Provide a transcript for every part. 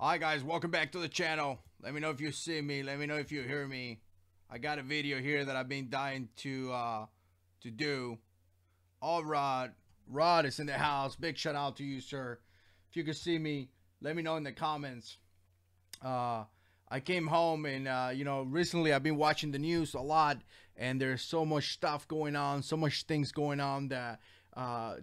Hi guys, welcome back to the channel. Let me know if you see me. Let me know if you hear me. I got a video here that I've been dying to do. All Rod is in the house. Big shout out to you, sir. If you can see me, let me know in the comments. I came home and recently I've been watching the news a lot, and there's so much stuff going on, so much things going on that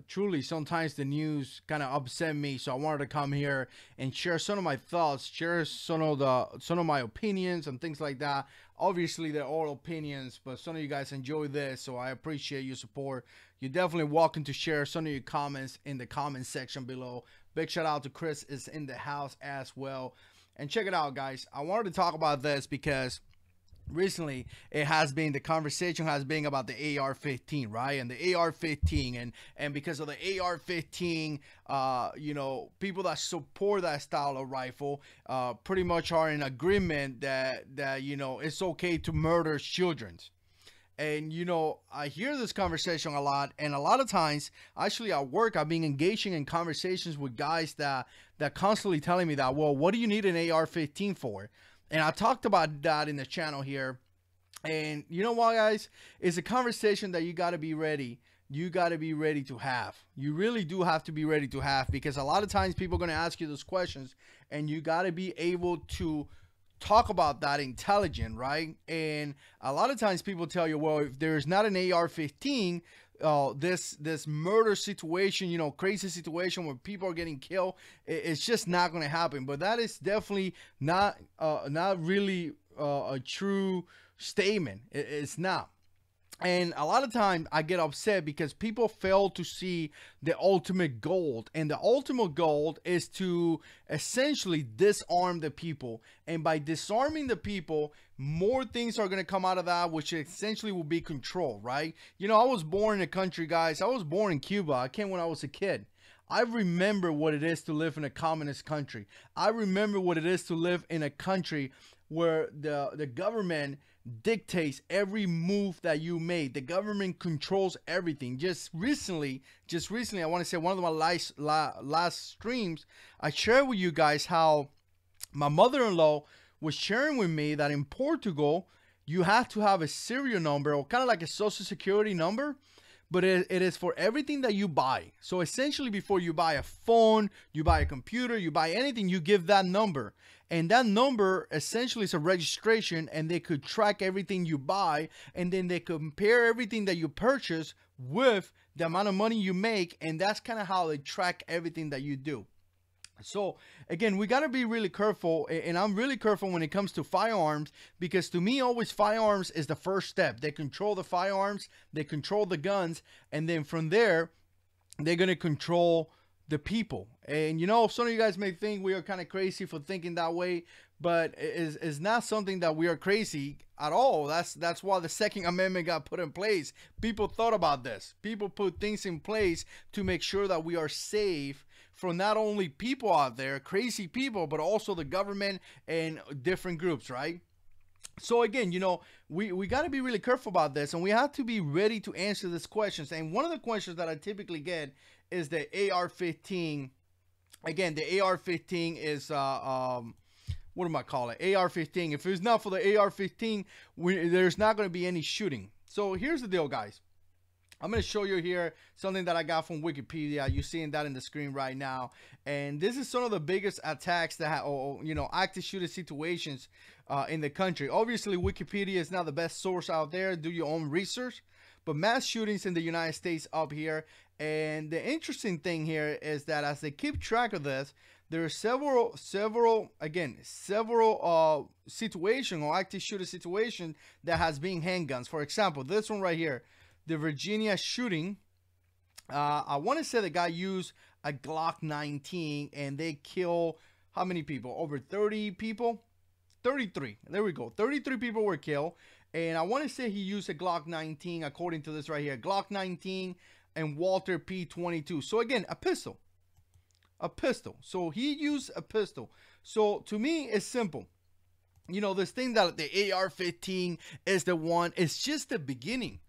truly sometimes the news kind of upset me. So I wanted to come here and share some of my thoughts, share some of my opinions and things like that. Obviously they're all opinions, but some of you guys enjoy this, so I appreciate your support. You're definitely welcome to share some of your comments in the comment section below. Big shout out to Chris is in the house as well. And check it out, guys. I wanted to talk about this because recently the conversation has been about the AR-15, right? And the AR-15 and because of the AR-15, people that support that style of rifle pretty much are in agreement that it's okay to murder children. And I hear this conversation a lot, and a lot of times actually at work I've been engaging in conversations with guys that constantly telling me that, well, what do you need an AR-15 for? And I talked about that in the channel here. And you know what, guys? It's a conversation that you got to be ready. You got to be ready to have. You really do have to be ready to have, because a lot of times people are going to ask you those questions, and you got to be able to talk about that intelligent, right? And a lot of times people tell you, well, if there's not an AR-15, this murder situation, crazy situation where people are getting killed, it's just not going to happen. But that is definitely not really a true statement. It's not. And a lot of times I get upset because people fail to see the ultimate goal. And the ultimate goal is to essentially disarm the people. And by disarming the people, more things are going to come out of that, which essentially will be control, right? I was born in a country, guys. I was born in Cuba. I came when I was a kid. I remember what it is to live in a communist country. I remember what it is to live in a country where the government dictates every move that you made. The government controls everything. Just recently, I want to say one of my last streams, I shared with you guys how my mother-in-law was sharing with me that in Portugal, you have to have a serial number, or kind of like a social security number, but it is for everything that you buy. So essentially, before you buy a phone, you buy a computer, you buy anything, you give that number. And that number essentially is a registration, and they could track everything you buy, and then they compare everything that you purchase with the amount of money you make, and that's kind of how they track everything that you do. So again, we got to be really careful, and I'm really careful when it comes to firearms, because to me, always firearms is the first step. They control the firearms, they control the guns, and then from there, they're going to control the people. And some of you guys may think we are kind of crazy for thinking that way, but it's not something that we are crazy at all. That's why the Second Amendment got put in place. People thought about this. People put things in place to make sure that we are safe from not only people out there, crazy people, but also the government and different groups, right? So again, we got to be really careful about this, and we have to be ready to answer these questions. And one of the questions that I typically get is the AR-15. Again, the AR-15 is what am I calling it? AR-15. If it's not for the AR-15, there's not going to be any shooting. So here's the deal, guys. I'm going to show you here something that I got from Wikipedia. You're seeing that in the screen right now. And this is some of the biggest attacks that active shooter situations in the country. Obviously, Wikipedia is not the best source out there. Do your own research. But mass shootings in the United States up here. And the interesting thing here is that as they keep track of this, there are several situations or active shooter situations that has been handguns. For example, this one right here, the Virginia shooting. I want to say the guy used a Glock 19 and they kill how many people? Over 30 people? 33. There we go. 33 people were killed. And I want to say he used a Glock 19, according to this right here. Glock 19 and Walter P22. So again, a pistol. A pistol. So he used a pistol. So to me, it's simple. This thing that the AR-15 is the one, it's just the beginning.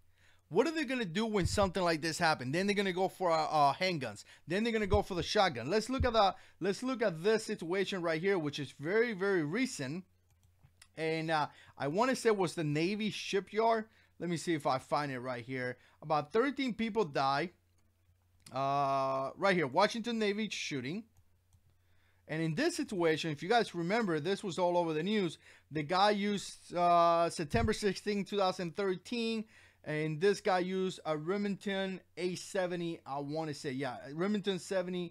What are they gonna do when something like this happens? Then they're gonna go for handguns. Then they're gonna go for the shotgun. Let's look at this situation right here, which is very, very recent. And I want to say it was the Navy shipyard. Let me see if I find it right here. About 13 people die. Right here, Washington Navy shooting. And in this situation, if you guys remember, this was all over the news. The guy used September 16, 2013. And this guy used a Remington A70, I want to say, yeah, Remington A70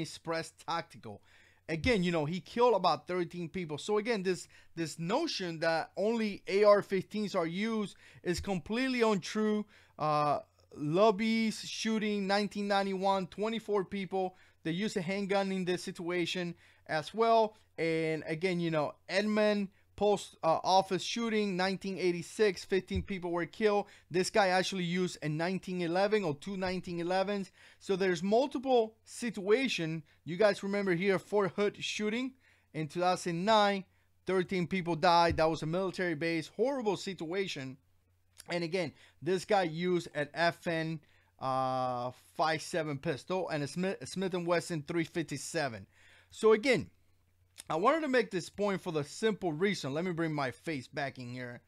Express Tactical. Again, you know, he killed about 13 people. So again, this notion that only AR-15s are used is completely untrue. Lobbies shooting 1991, 24 people. They used a handgun in this situation as well. And again, you know, Edmund Post office shooting 1986, 15 people were killed. This guy actually used a 1911 or two 1911s. So there's multiple situations. You guys remember here Fort Hood shooting in 2009, 13 people died. That was a military base, horrible situation. And again, this guy used an FN 57 pistol and a Smith & Wesson 357. So again, I wanted to make this point for the simple reason. Let me bring my face back in here.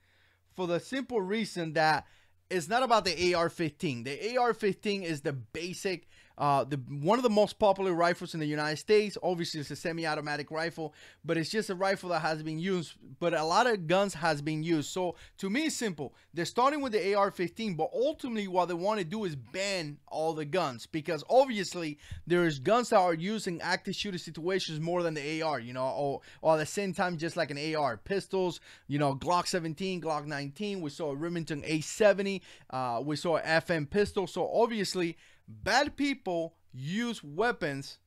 For the simple reason that it's not about the AR-15. The AR-15 is the basic, one of the most popular rifles in the United States. Obviously, it's a semi-automatic rifle, but it's just a rifle that has been used. But a lot of guns has been used. So to me, it's simple. They're starting with the AR-15, but ultimately, what they want to do is ban all the guns, because obviously there's guns that are used in active shooter situations more than the AR. You know, or at the same time, just like an AR, pistols. You know, Glock 17, Glock 19. We saw a Remington A70. We saw an FN pistol. So obviously, bad people use weapons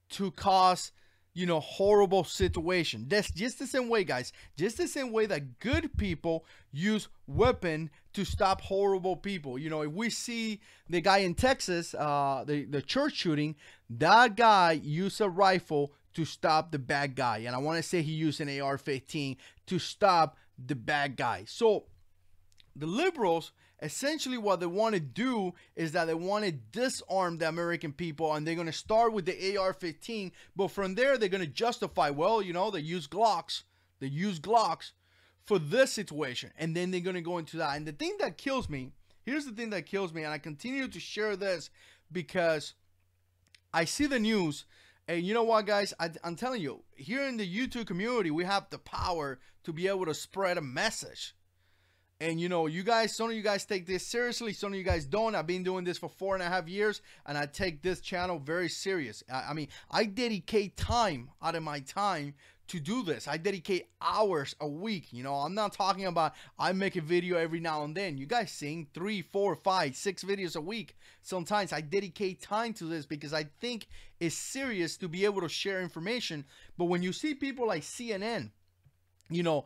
to cause, you know, horrible situation. That's just the same way, guys. Just the same way that good people use weapon to stop horrible people. You know, if we see the guy in Texas, the church shooting, that guy used a rifle to stop the bad guy. And I want to say he used an AR-15 to stop the bad guy. So the liberals, essentially what they want to do is that they want to disarm the American people, and they're going to start with the AR-15, but from there they're going to justify, well, you know, they use Glocks for this situation, and then they're going to go into that. And the thing that kills me, here's the thing that kills me, and I continue to share this because I see the news, and you know what, guys, I'm telling you, here in the YouTube community, we have the power to be able to spread a message. And you know, you guys, some of you guys take this seriously, some of you guys don't. I've been doing this for 4.5 years, and I take this channel very serious. I mean, I dedicate time out of my time to do this. I dedicate hours a week. You know, I'm not talking about I make a video every now and then. You guys seeing 3, 4, 5, 6 videos a week. Sometimes I dedicate time to this because I think it's serious to be able to share information. But when you see people like CNN, you know,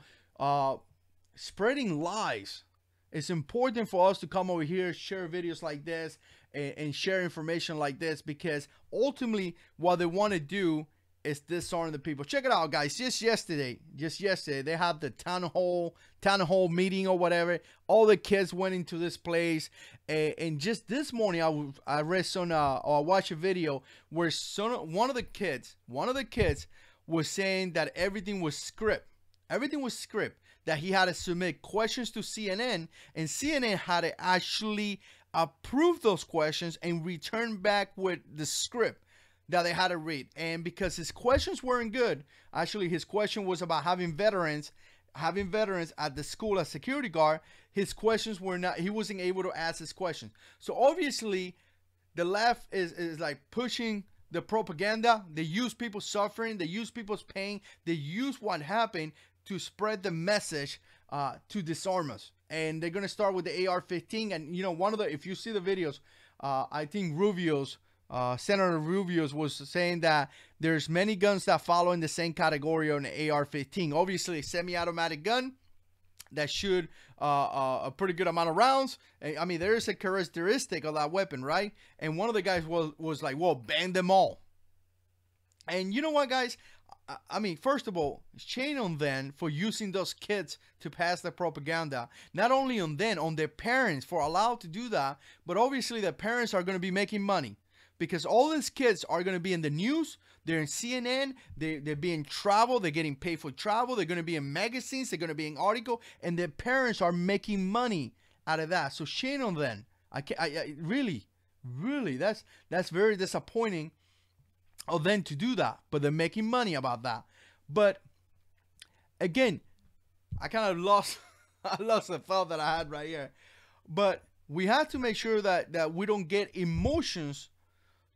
spreading lies, it's important for us to come over here, share videos like this, and share information like this, because ultimately what they want to do is disarm the people. Check it out, guys. Just yesterday they had the town hall meeting or whatever. All the kids went into this place, and just this morning I read some or I watched a video where one of the kids was saying that everything was script. That he had to submit questions to CNN, and CNN had to actually approve those questions and return back with the script that they had to read. And because his questions weren't good, actually his question was about having veterans at the school as security guard. His questions were not, he wasn't able to ask his questions. So obviously the left is like pushing the propaganda. They use people's suffering, they use people's pain, they use what happened to spread the message to disarm us. And they're going to start with the AR-15. And, you know, if you see the videos, I think Senator Rubio's was saying that there's many guns that follow in the same category on the AR-15. Obviously, a semi-automatic gun that shoot a pretty good amount of rounds. I mean, there is a characteristic of that weapon, right? And one of the guys was like, well, ban them all. And you know what, guys? I mean, first of all, shame on them for using those kids to pass the propaganda. Not only on them, on their parents for allowed to do that, but obviously the parents are going to be making money because all these kids are going to be in the news. They're in CNN. They're being travel. They're getting paid for travel. They're going to be in magazines. They're going to be in article, and their parents are making money out of that. So shame on them. I really, that's very disappointing of them to do that, but they're making money about that. But again, I kind of lost I lost the thought that I had right here. But we have to make sure that we don't get emotions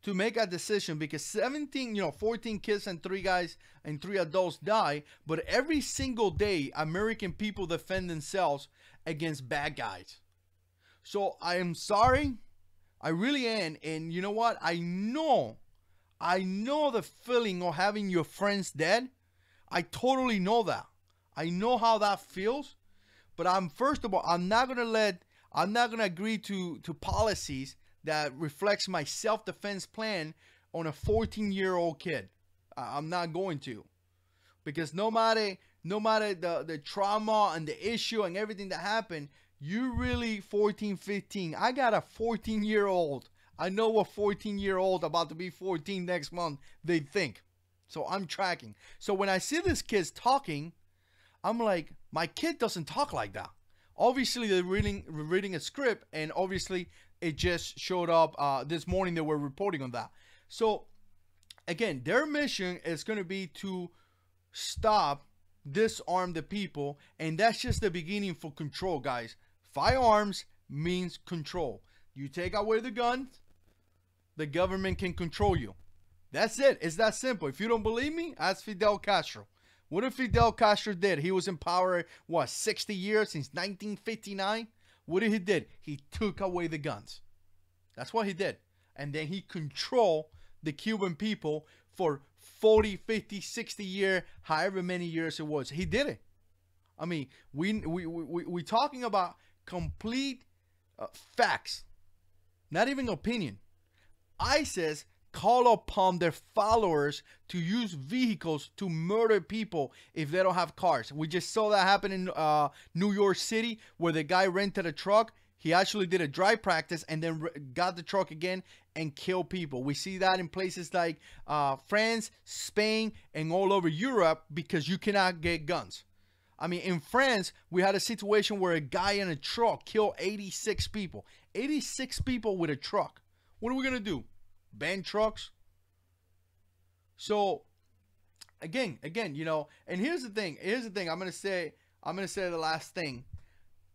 to make a decision, because 14 kids and 3 guys and 3 adults die, but every single day American people defend themselves against bad guys. So I am sorry, I really am. And you know what, I know the feeling of having your friends dead. I totally know that. I know how that feels. But first of all, I'm not gonna agree to policies that reflects my self-defense plan on a 14-year-old kid. I'm not going to. Because no matter the trauma and the issue and everything that happened, you really 14, 15. I got a 14-year-old. I know what 14-year-old about to be 14 next month they think. So I'm tracking. So when I see these kids talking, I'm like, my kid doesn't talk like that. Obviously, they're reading a script, and obviously it just showed up this morning. They were reporting on that. So again, their mission is going to be to stop, disarm the people, and that's just the beginning for control, guys. Firearms means control. You take away the guns, the government can control you. That's it. It's that simple. If you don't believe me, ask Fidel Castro. What did Fidel Castro did? He was in power, what, 60 years, since 1959? What did he did? He took away the guns. That's what he did. And then he controlled the Cuban people for 40, 50, 60 years, however many years it was. He did it. I mean, we talking about complete facts, not even opinion. ISIS call upon their followers to use vehicles to murder people if they don't have cars. We just saw that happen in New York City, where the guy rented a truck. He actually did a drive practice and then got the truck again and killed people. We see that in places like France, Spain, and all over Europe, because you cannot get guns. I mean, in France, we had a situation where a guy in a truck killed 86 people. 86 people with a truck. What are we going to do? Ban trucks? So, again, you know, and here's the thing. I'm going to say the last thing.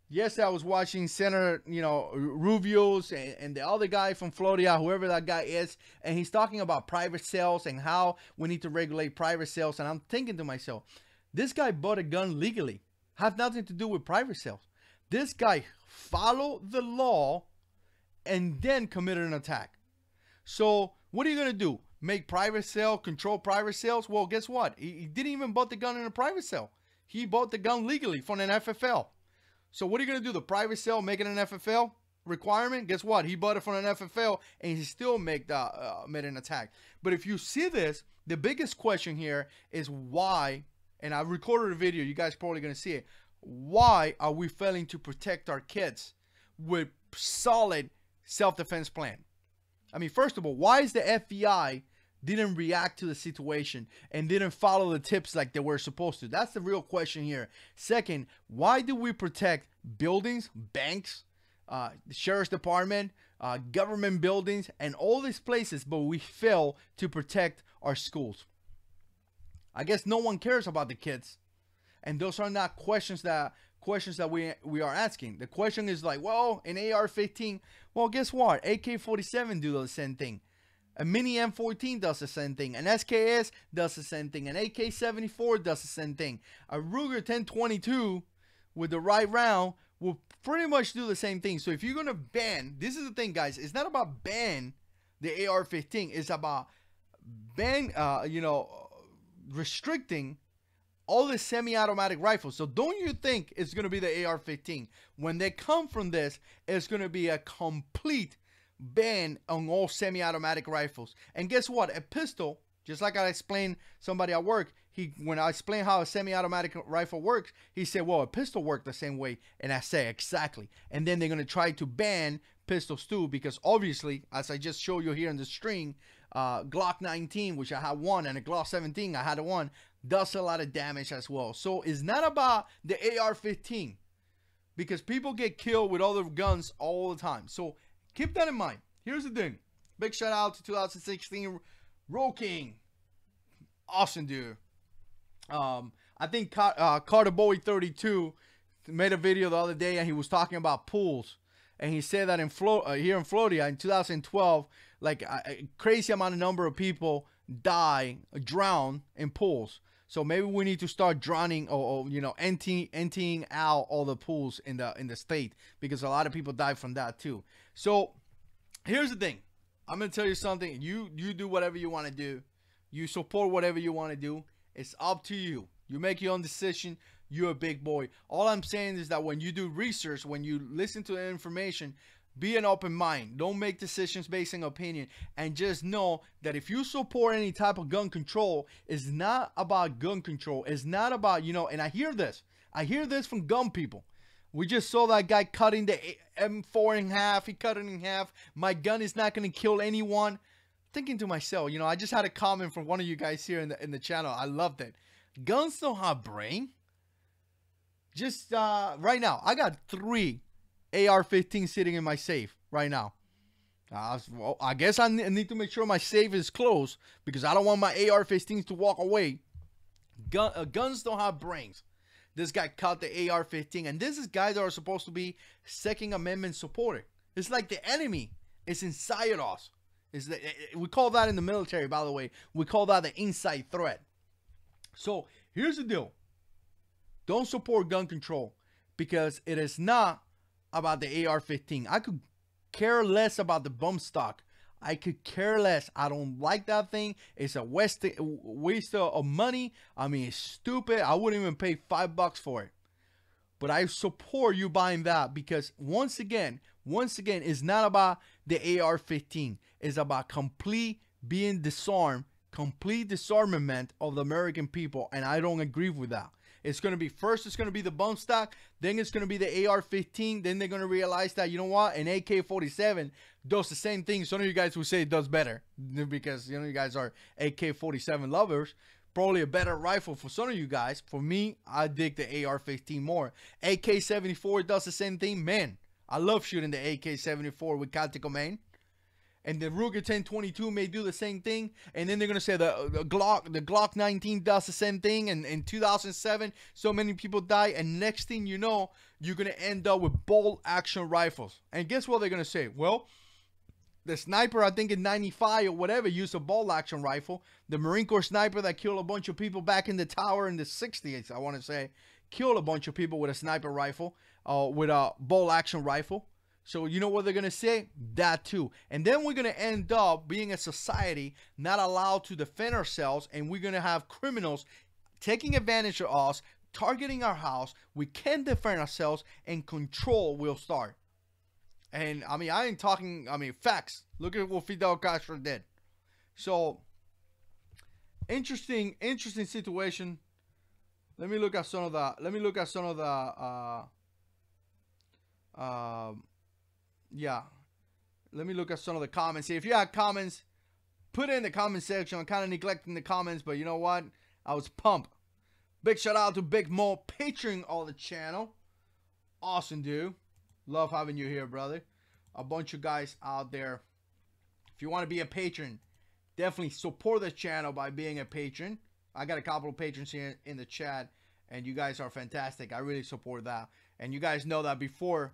Yes, I was watching Senator, Rubio's and the other guy from Florida, whoever that guy is, and he's talking about private sales and how we need to regulate private sales. And I'm thinking to myself, this guy bought a gun legally. Have nothing to do with private sales. This guy followed the law and then committed an attack. So what are you going to do? Make private sale, control private sales? Well, guess what? He didn't even bought the gun in a private sale. He bought the gun legally from an FFL. So what are you going to do? The private sale, make it an FFL requirement? Guess what? He bought it from an FFL and he still made an attack. But if you see this, the biggest question here is why, and I recorded a video, you guys are probably going to see it. Why are we failing to protect our kids with solid self-defense plan? I mean, first of all, why is the FBI didn't react to the situation and didn't follow the tips like they were supposed to? That's the real question here. Second, why do we protect buildings, banks, the sheriff's department, government buildings, and all these places, but we fail to protect our schools? I guess no one cares about the kids. And those are not questions that we are asking. The question is like, well, an AR-15, well, guess what? AK-47 do the same thing. A mini M14 does the same thing. An SKS does the same thing. An AK-74 does the same thing. A Ruger 1022 with the right round will pretty much do the same thing. So if you're going to ban, this is the thing, guys. It's not about ban the AR-15. It's about restricting all the semi-automatic rifles. So don't you think it's going to be the AR-15. When they come from this, it's going to be a complete ban on all semi-automatic rifles. And guess what? A pistol, Just like I explained somebody at work, when I explained how a semi-automatic rifle works, he said, well, a pistol worked the same way. And I say, exactly. And then they're going to try to ban pistols too, because obviously, as I just showed you here in the string, Glock 19, which I had one, and a Glock 17, I had one, does a lot of damage as well. So it's not about the AR-15, because people get killed with other guns all the time. So keep that in mind. Here's the thing. Big shout out to 2016 Roll King. Awesome dude. I think Carter Bowie 32 made a video the other day, and he was talking about pools. And he said that here in Florida in 2012, like a crazy amount of number of people drown in pools. So maybe we need to start drowning or you know, emptying out all the pools in the state, because a lot of people die from that too. So here's the thing. I'm gonna tell you something. You do whatever you want to do. You support whatever you want to do. It's up to you. You make your own decision. You're a big boy. All I'm saying is that when you do research, when you listen to the information, be an open mind. Don't make decisions based on opinion. And just know that if you support any type of gun control, it's not about gun control. It's not about, you know, and I hear this. I hear this from gun people. We just saw that guy cutting the M4 in half. He cut it in half. My gun is not going to kill anyone. Thinking to myself, you know, I just had a comment from one of you guys here in the channel. I loved it. Guns don't have brain. Just right now, I got 3 AR-15 sitting in my safe right now. Well, I guess I need to make sure my safe is closed, because I don't want my AR-15s to walk away. Guns don't have brains. This guy cut the AR-15, and this is guys that are supposed to be Second Amendment supporter. It's like the enemy is inside us. We call that in the military, by the way. We call that the inside threat. So here's the deal. Don't support gun control, because it is not about the AR-15. I could care less about the bump stock. I could care less. I don't like that thing. It's a waste of money. I mean, it's stupid. I wouldn't even pay $5 for it. But I support you buying that, because once again, it's not about the AR-15. It's about complete being disarmed, complete disarmament of the American people, and I don't agree with that. It's going to be, first it's going to be the bump stock, then it's going to be the AR-15, then they're going to realize that, you know what, an AK-47 does the same thing. Some of you guys will say it does better, because, you know, you guys are AK-47 lovers. Probably a better rifle for some of you guys. For me, I dig the AR-15 more. AK-74 does the same thing. Man, I love shooting the AK-74 with tactical main. And the Ruger 1022 may do the same thing. And then they're going to say the Glock 19 does the same thing. And in 2007, so many people died. And next thing you know, you're going to end up with bolt action rifles. And guess what they're going to say? Well, the sniper, I think in 95 or whatever, used a bolt action rifle. The Marine Corps sniper that killed a bunch of people back in the tower in the 60s, I want to say, killed a bunch of people with a sniper rifle, with a bolt action rifle. So you know what they're going to say? That too. And then we're going to end up being a society not allowed to defend ourselves, and we're going to have criminals taking advantage of us, targeting our house. We can't defend ourselves, and control will start. And I mean, I ain't talking, I mean, facts. Look at what Fidel Castro did. So interesting situation. Let me look at some of the, yeah, let me look at some of the comments here. If you have comments, put it in the comment section. I'm kind of neglecting the comments, but you know what? I was pumped. Big shout out to Big Mo, patroning all the channel. Awesome, dude. Love having you here, brother. A bunch of guys out there. If you want to be a patron, definitely support the channel by being a patron. I got a couple of patrons here in the chat, and you guys are fantastic. I really support that. And you guys know that before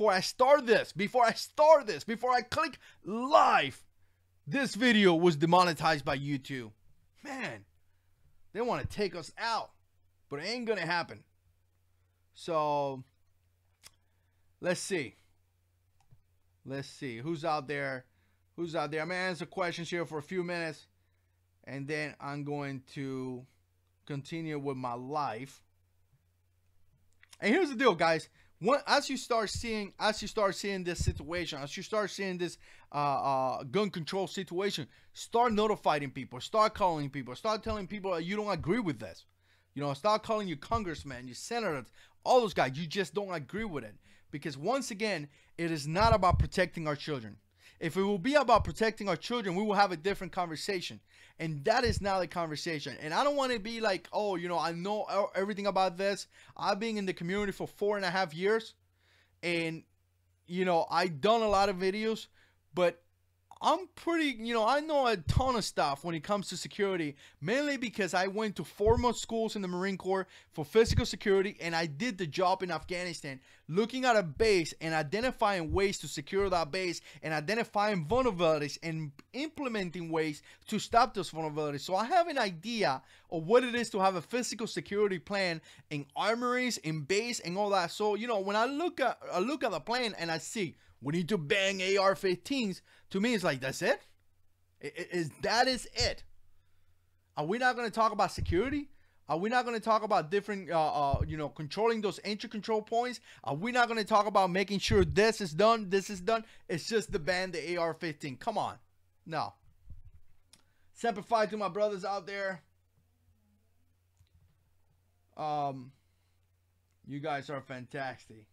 I start this, before I click live, this video was demonetized by YouTube. Man, they want to take us out, but it ain't gonna happen. So let's see who's out there. I'm gonna answer questions here for a few minutes, and then I'm going to continue with my life. And here's the deal, guys. As you start seeing this situation, as you start seeing this gun control situation, start notifying people, start calling people, start telling people that you don't agree with this. You know, start calling your congressman, your senators, all those guys. You just don't agree with it. Because once again, it is not about protecting our children. If it will be about protecting our children, we will have a different conversation. And that is not the conversation. And I don't want to be like, oh, you know, I know everything about this. I've been in the community for 4.5 years. And, you know, I've done a lot of videos. But I'm pretty, you know, I know a ton of stuff when it comes to security, mainly because I went to 4 month schools in the Marine Corps for physical security, and I did the job in Afghanistan, looking at a base and identifying ways to secure that base and identifying vulnerabilities and implementing ways to stop those vulnerabilities. So I have an idea of what it is to have a physical security plan in armories, in base, and all that. So, you know, when I look at the plan and I see we need to bang AR-15s, to me, it's like, that's it? That is it? Are we not going to talk about security? Are we not going to talk about different, you know, controlling those entry control points? Are we not going to talk about making sure this is done, this is done? It's just the ban the AR-15. Come on. No. Semper Fi to my brothers out there. You guys are fantastic.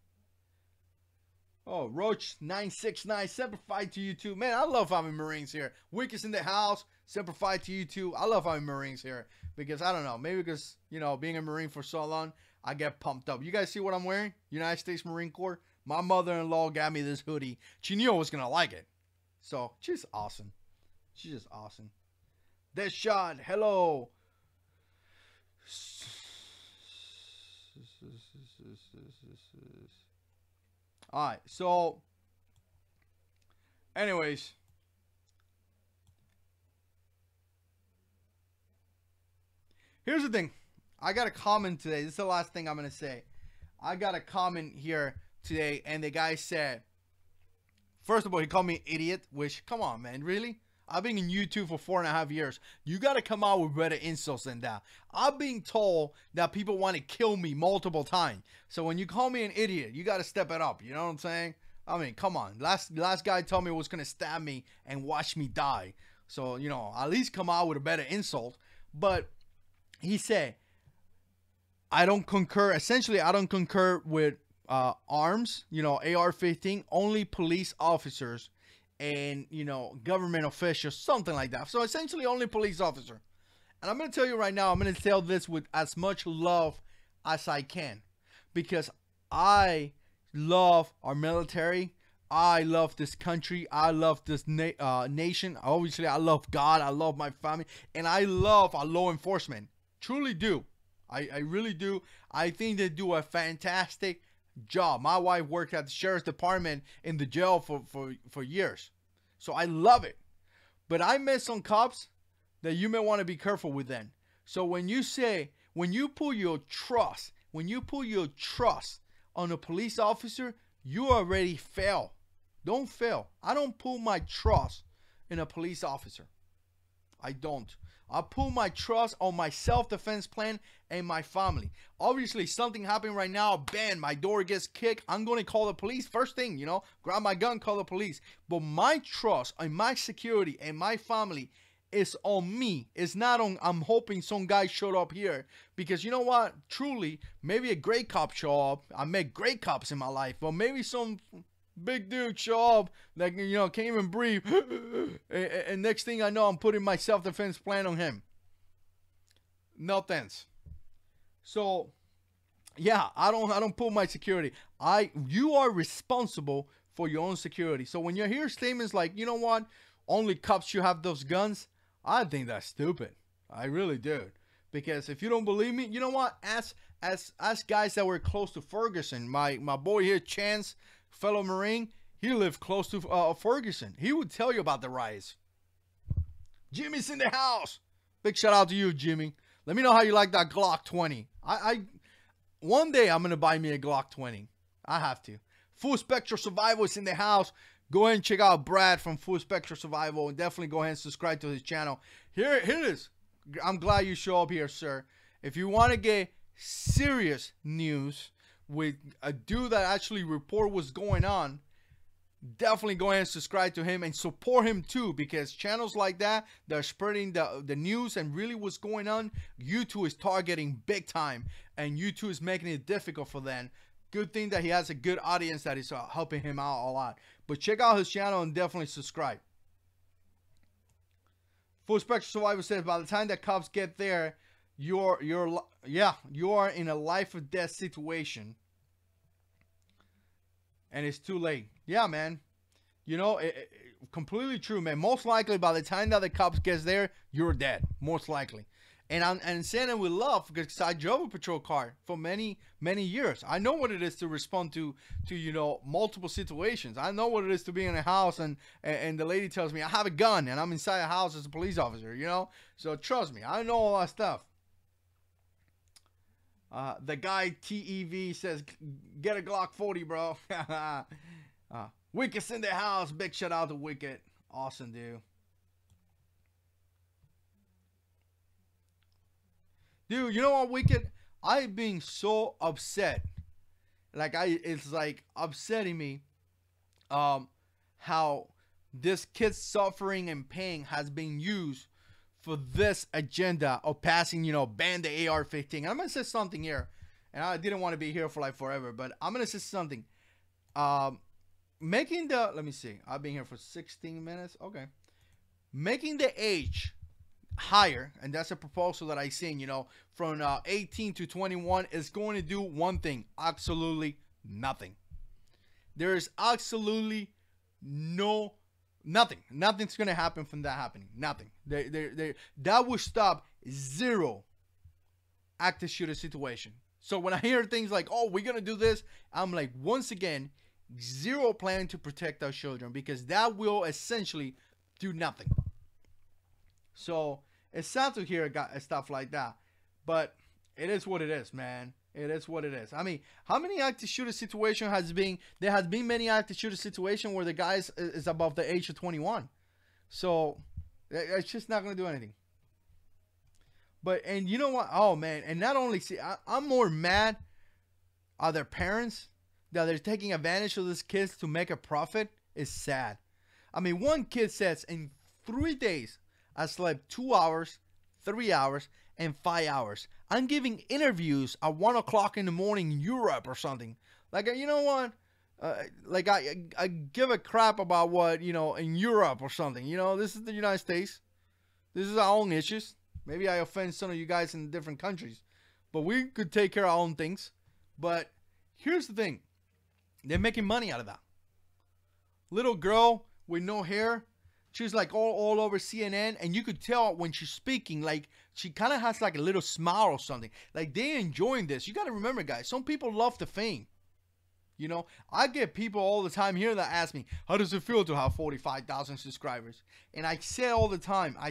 Oh, Roach 969, Semper Fi to you too. Man, I love having Marines here. Weakest in the house, Semper Fi to you too. I love having Marines here because, I don't know, maybe because, you know, being a Marine for so long, I get pumped up. You guys see what I'm wearing? United States Marine Corps. My mother-in-law got me this hoodie. She knew I was going to like it. So, she's awesome. She's just awesome. Deadshot, hello. All right, so anyways, here's the thing. I got a comment today. This is the last thing I'm going to say. I got a comment here today, and the guy said, first of all, he called me an idiot, which, come on, man, really? I've been in YouTube for 4.5 years. You got to come out with better insults than that. I'm being told that people want to kill me multiple times. So when you call me an idiot, you got to step it up. You know what I'm saying? I mean, come on. Last guy told me he was going to stab me and watch me die. So, you know, at least come out with a better insult. But he said, I don't concur. Essentially, I don't concur with arms, you know, AR-15, only police officers and, you know, government officials, something like that. So essentially only police officer. And I'm going to tell you right now, I'm going to tell this with as much love as I can, because I love our military. I love this country. I love this nation. Obviously, I love God. I love my family. And I love our law enforcement. Truly do. I really do. I think they do a fantastic job. My wife worked at the sheriff's department in the jail for years. So I love it. But I met some cops that you may want to be careful with then. So when you put your trust on a police officer, you already fail. Don't fail. I don't put my trust in a police officer. I don't. I put my trust on my self-defense plan and my family. Obviously, something happened right now. Bam, my door gets kicked. I'm going to call the police. First thing, you know, grab my gun, call the police. But my trust and my security and my family is on me. It's not on, I'm hoping some guy showed up here. Because you know what? Truly, maybe a great cop show up. I met great cops in my life. But maybe some big dude show up that, you know, can't even breathe. And next thing I know, I'm putting my self-defense plan on him. No thanks. So, yeah, I don't put my security. You are responsible for your own security. So when you hear statements like, you know what, only cops should have those guns, I think that's stupid. I really do. Because if you don't believe me, you know what, ask guys that were close to Ferguson. My boy here, Chance, fellow Marine, he lived close to Ferguson. He would tell you about the riots. Jimmy's in the house. Big shout out to you, Jimmy. Let me know how you like that Glock 20. One day I'm going to buy me a Glock 20. I have to. Full Spectral Survival is in the house. Go ahead and check out Brad from Full Spectral Survival, and definitely go ahead and subscribe to his channel. Here it is. I'm glad you show up here, sir. If you want to get serious news, with a dude that actually report what's going on, definitely go ahead and subscribe to him and support him too, because channels like that are spreading the news and really what's going on, YouTube is targeting big time, and YouTube is making it difficult for them. Good thing that he has a good audience that is helping him out a lot. But check out his channel and definitely subscribe. Full Spectrum Survivor says, by the time the cops get there, you are in a life or death situation, and it's too late. Yeah, man. You know, completely true, man. Most likely, by the time that the cops gets there, you're dead. Most likely. And I'm saying it with love, because I drove a patrol car for many years. I know what it is to respond to you know, multiple situations. I know what it is to be in a house and the lady tells me I have a gun and I'm inside a house as a police officer. You know, so trust me, I know all that stuff. The guy TEV says, get a Glock 40, bro. Wicked's in the house. Big shout out to Wicked. Awesome, dude. Dude, you know what, Wicked? I've been so upset. It's like upsetting me how this kid's suffering and pain has been used for this agenda of passing, you know, ban the AR-15. I'm going to say something here, and I didn't want to be here for like forever, but I'm going to say something. Making the, let me see, I've been here for 16 minutes. Okay. Making the age higher, and that's a proposal that I seen, you know, from 18 to 21 is going to do one thing: absolutely nothing. There is absolutely nothing's going to happen from that happening. Nothing. That will stop zero active shooter situation. So when I hear things like, oh, we're going to do this, I'm like, once again, zero plan to protect our children, because that will essentially do nothing. So it's sad to hear stuff like that, but it is what it is, man. It is what it is. I mean, how many active shooter situation has been? There has been many active shooter situation where the guy is above the age of 21. So it's just not going to do anything. But, and you know what? Oh, man. And not only, see, I'm more mad at their parents that they're taking advantage of these kids to make a profit. Is sad. I mean, one kid says, in 3 days, I slept 2 hours, 3 hours, and 5 hours. I'm giving interviews at 1 o'clock in the morning in Europe or something. Like, you know what? Like, I give a crap about what, you know, in Europe or something. You know, this is the United States. This is our own issues. Maybe I offend some of you guys in different countries, but we could take care of our own things. But here's the thing. They're making money out of that. Little girl with no hair. She's like all over CNN, and you could tell when she's speaking, like she kind of has like a little smile or something. Like they're enjoying this. You got to remember, guys, some people love the fame. You know, I get people all the time here that ask me, how does it feel to have 45,000 subscribers? And I say it all the time. I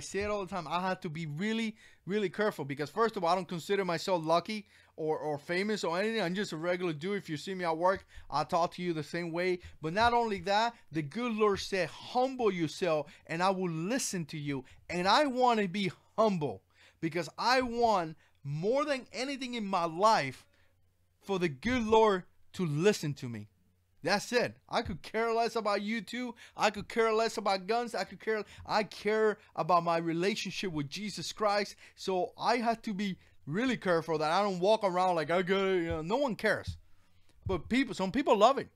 have to be really, really careful, because first of all, I don't consider myself lucky or famous or anything. I'm just a regular dude. If you see me at work, I'll talk to you the same way. But not only that, the good Lord said, humble yourself and I will listen to you. And I want to be humble, because I want more than anything in my life for the good Lord to listen to me. That's it. I could care less about you two. I could care less about guns. I care about my relationship with Jesus Christ. So I have to be really careful that I don't walk around like I got it. You know, no one cares. But some people love it.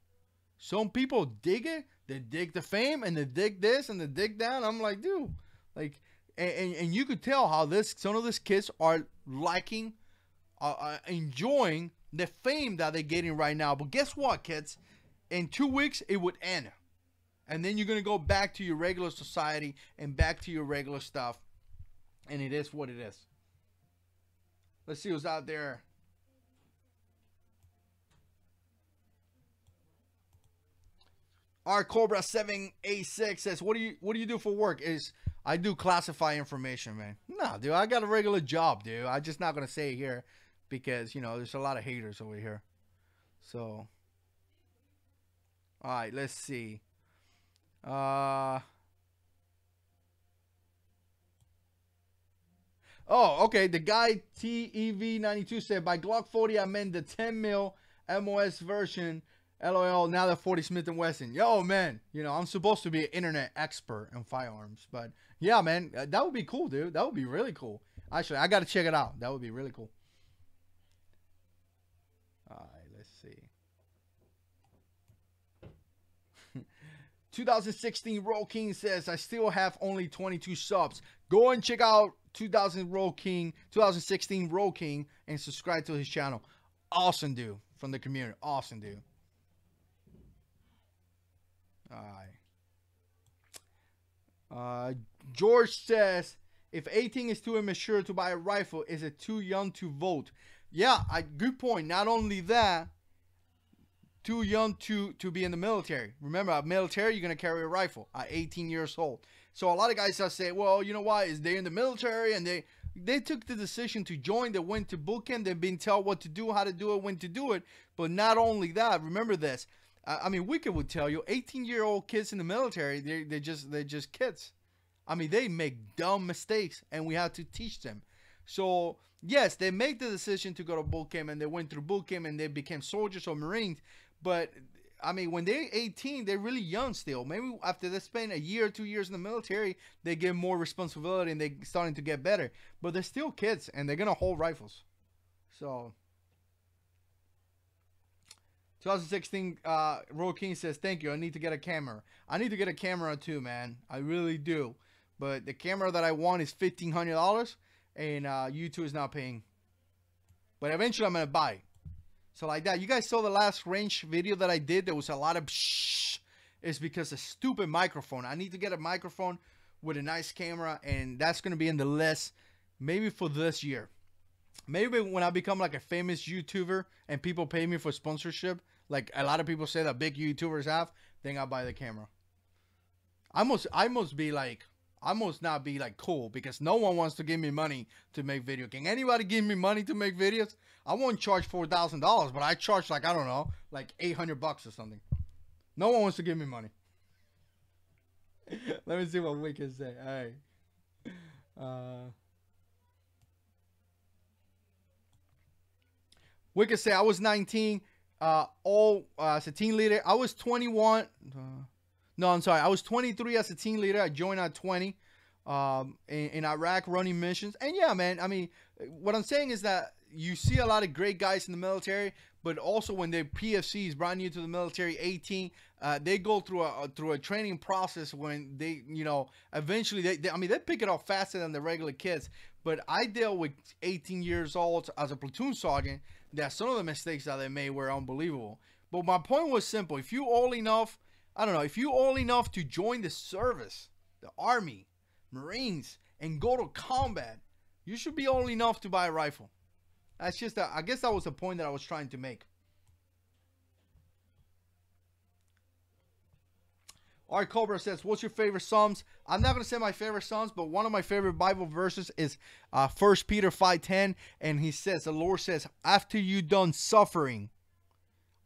Some people dig it. They dig the fame, and they dig this and they dig that. I'm like, dude, like, and you could tell how some of these kids are liking, enjoying the fame that they're getting right now. But guess what, kids? In 2 weeks, it would end. And then you're going to go back to your regular society and back to your regular stuff. And it is what it is. Let's see who's out there. Our Cobra 786 says, what do you do for work? I do classify information, man. No, dude, I got a regular job, dude. I'm just not going to say it here, because, you know, there's a lot of haters over here. So, all right, let's see. Oh, okay. The guy TEV92 said, by Glock 40, I meant the 10 mil MOS version. LOL, now that 40 Smith & Wesson. Yo, man, you know, I'm supposed to be an internet expert in firearms. But, yeah, man, that would be cool, dude. That would be really cool. Actually, I got to check it out. That would be really cool. All right, let's see. 2016 Roll King says, I still have only 22 subs. Go and check out 2016 Roll King and subscribe to his channel. Awesome dude from the community. Awesome dude. All right. George says, if 18 is too immature to buy a rifle, is it too young to vote? Yeah, good point. Not only that, too young to be in the military. Remember, military, you're going to carry a rifle at 18 years old. So a lot of guys are saying, well, you know what? Is they in the military and they took the decision to join. They went to boot camp. They've been told what to do, how to do it, when to do it. But not only that, remember this. I mean, Wicked would tell you, 18-year-old kids in the military, they're just kids. I mean, they make dumb mistakes, and we have to teach them. So, yes, they make the decision to go to boot camp, and they went through boot camp, and they became soldiers or Marines. But, I mean, when they're 18, they're really young still. Maybe after they spend a year or 2 years in the military, they get more responsibility, and they're starting to get better. But they're still kids, and they're going to hold rifles. So... 2016 Roll King says, thank you. I need to get a camera. I need to get a camera too, man. I really do. But the camera that I want is $1,500, and YouTube is not paying. But eventually I'm going to buy it. So like that. You guys saw the last range video that I did. There was a lot of shh. It's because of stupid microphone. I need to get a microphone with a nice camera, and that's going to be in the list maybe for this year. Maybe when I become like a famous YouTuber and people pay me for sponsorship, like a lot of people say that big YouTubers have, then I'll buy the camera. I must not be like cool, because no one wants to give me money to make video. Can anybody give me money to make videos? I won't charge $4,000, but I charge like, I don't know, like $800 or something. No one wants to give me money. Let me see what we can say. All right. We could say I was 19, as a team leader. I was 21. No, I'm sorry. I was 23 as a team leader. I joined at 20 in Iraq running missions. And yeah, man, I mean, what I'm saying is that you see a lot of great guys in the military, but also when they're PFCs, brand new to the military, 18, they go through a training process when they, you know, eventually they pick it up faster than the regular kids. But I dealt with 18 years old as a platoon sergeant, that some of the mistakes that they made were unbelievable. But my point was simple. If you old enough, I don't know, if you old enough to join the service, the Army, Marines, and go to combat, you should be old enough to buy a rifle. That's just, I guess that was the point that I was trying to make. Art Cobra says, what's your favorite Psalms? I'm not going to say my favorite Psalms, but one of my favorite Bible verses is 1 Peter 5:10. And he says, the Lord says, after you done suffering,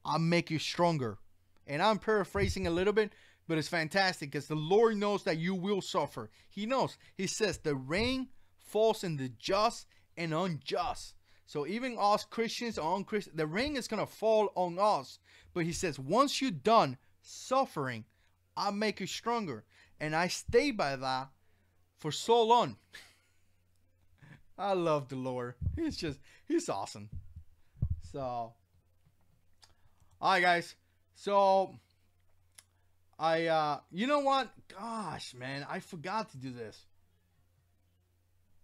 I'll make you stronger. And I'm paraphrasing a little bit, but it's fantastic because the Lord knows that you will suffer. He knows. He says, the rain falls in the just and unjust. So even us Christians or unchristians, the rain is going to fall on us. But he says, once you're done suffering, I'll make you stronger. And I stay by that for so long. I love the Lord. He's awesome. So, all right, guys. So, you know what? Gosh, man, I forgot to do this.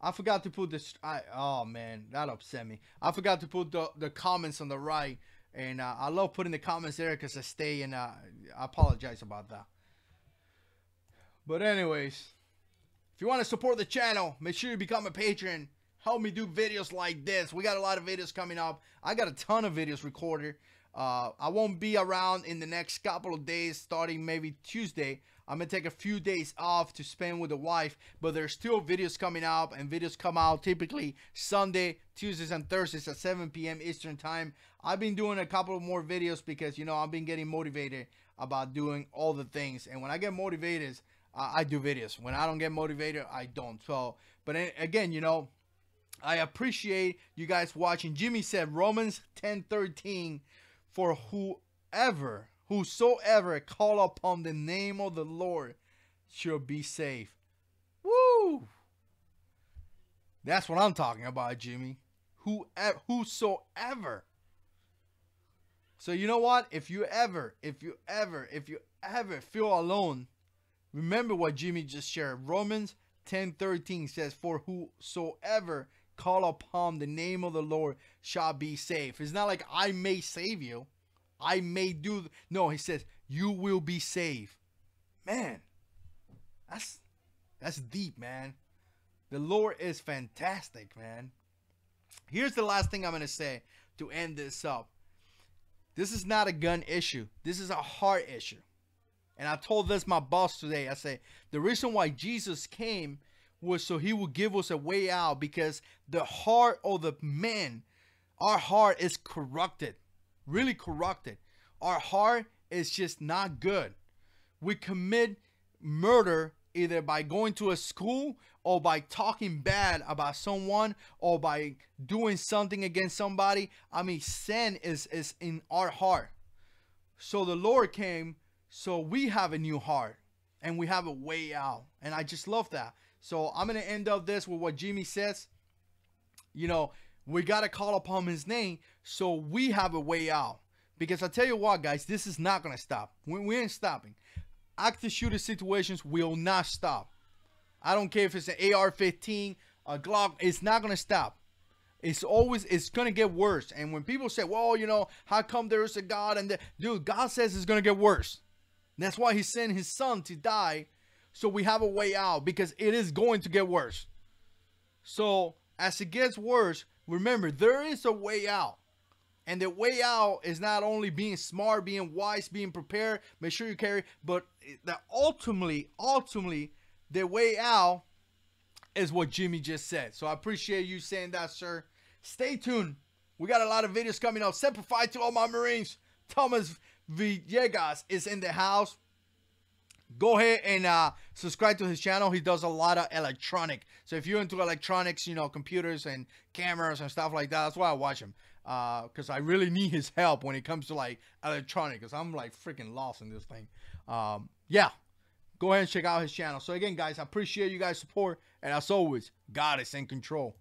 I forgot to put this. Oh, man, that upset me. I forgot to put the comments on the right. And I love putting the comments there because I stay, and I apologize about that. But anyways, if you want to support the channel, make sure you become a patron. Help me do videos like this. We got a lot of videos coming up. I got a ton of videos recorded. I won't be around in the next couple of days, starting maybe Tuesday. I'm going to take a few days off to spend with the wife. But there's still videos coming out, and videos come out typically Sunday, Tuesdays, and Thursdays at 7 p.m. Eastern Time. I've been doing a couple of more videos because, you know, I've been getting motivated about doing all the things. And when I get motivated, I do videos. When I don't get motivated, I don't. So, but again, you know, I appreciate you guys watching. Jimmy said Romans 10:13. For whosoever call upon the name of the Lord shall be saved. Woo! That's what I'm talking about, Jimmy. Whosoever. So you know what? If you ever feel alone, remember what Jimmy just shared. Romans 10:13 says, "For whosoever call upon the name of the Lord shall be saved." It's not like I may save you. I may do. No, he says you will be saved. Man, that's deep, man. The Lord is fantastic, man. Here's the last thing I'm going to say to end this up. This is not a gun issue. This is a heart issue. And I told this my boss today. I say, the reason why Jesus came was so he would give us a way out, because the heart of the man, our heart is corrupted, really corrupted. Our heart is just not good. We commit murder either by going to a school or by talking bad about someone or by doing something against somebody. I mean, sin is in our heart. So the Lord came so we have a new heart and we have a way out. And I just love that. So I'm going to end up this with what Jimmy says. You know, we got to call upon his name so we have a way out. Because I tell you what, guys, this is not going to stop. We ain't stopping. Active shooter situations will not stop. I don't care if it's an AR-15, a Glock, it's not going to stop. It's going to get worse. And when people say, well, you know, how come there is a God? And dude, God says it's going to get worse. That's why he sent his son to die, so we have a way out, because it is going to get worse. So as it gets worse, remember, there is a way out. And the way out is not only being smart, being wise, being prepared, make sure you carry, but that ultimately, the way out is what Jimmy just said. So I appreciate you saying that, sir. Stay tuned. We got a lot of videos coming up. Semper Fi to all my Marines. Thomas Villegas is in the house. Go ahead and subscribe to his channel. He does a lot of electronic. So if you're into electronics, you know, computers and cameras and stuff like that, that's why I watch him. Because I really need his help when it comes to like electronic, because I'm like freaking lost in this thing. Yeah, go ahead and check out his channel. So again, guys, I appreciate you guys' support, and as always, God is in control.